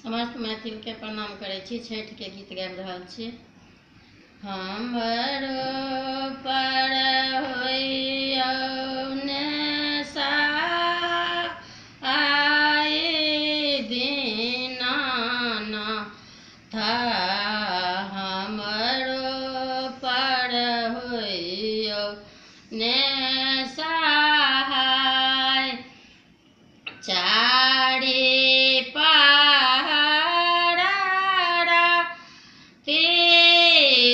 समस्त मैथिल के प्रणाम करै छी। छठि के गीत गाबि रहल छी। हमरो पर होइयौ नेसाय दीनानाथ, हमरो पर होइयौ नेसाय। चारि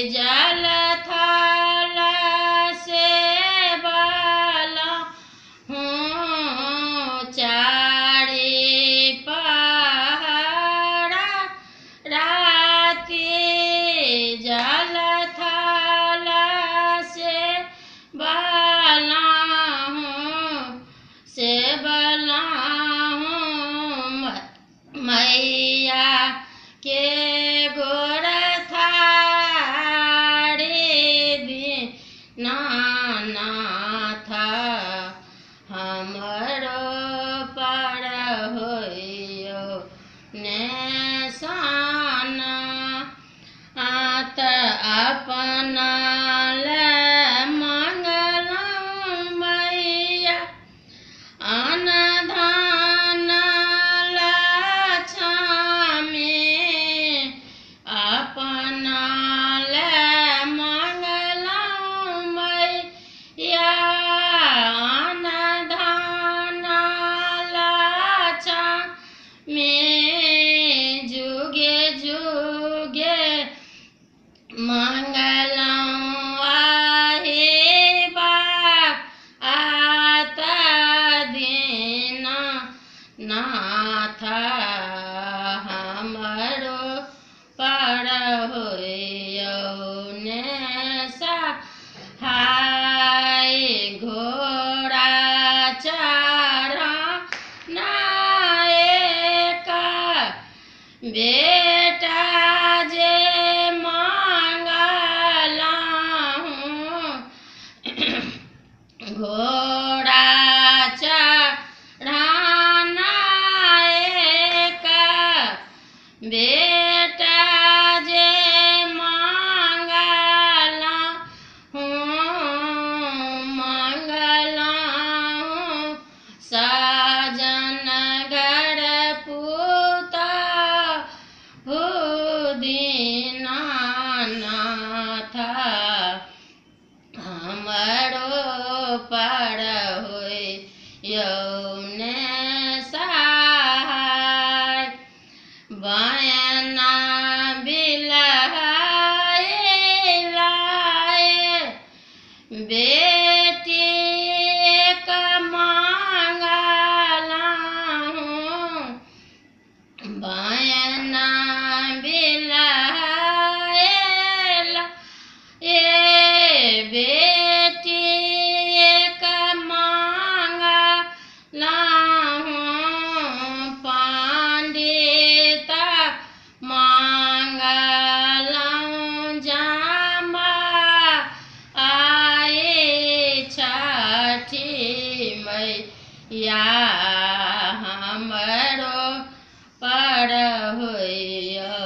जल थल सेवल हूँ, चारि पहरा राति जल थल सेवल हूँ, मैया के गोर नाथ, हमरो पर होइयौ नेसान। अपना ले मंगलौ मैया अन्न धान लक्ष्मी, अपना ले मंगलौ मैया अन्न धान लक्ष्मी। जुगे जुगे मंगलौ आहि बात दीनानाथ, हमरो पर होइयौ नेसाय। घोड़ा चढ़ना एक बेटा जे मंगलहुँ, घोड़ा चढ़ना एक बेटा जे मंगलहुँ, साजन घर पुतहु दीनानाथ, हमरो पर होइयौ नेसाय। बयना बिलहै बेटी एक मंगलहुँ, बयना बिलहै बेटी एक मंगलहुँ, पंडित मंगलहुँ जमाई। छठी मैया हमरो पर होइयौ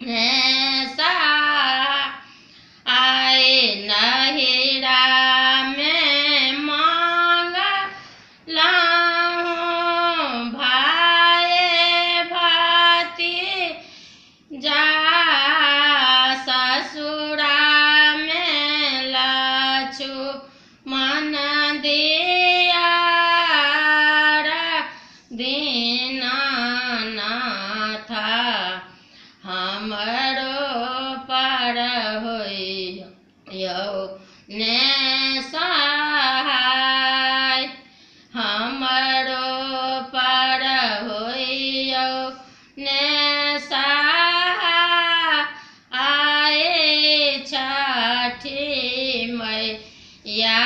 नेसाय। नहिरा में मंगलहुँ भाय भतीजा, ससुरा में लक्ष्मण दियार दीनानाथ, हमरो पर होइयौ नेसाय। हमरो पर होइयौ नेसाय। छठी मैया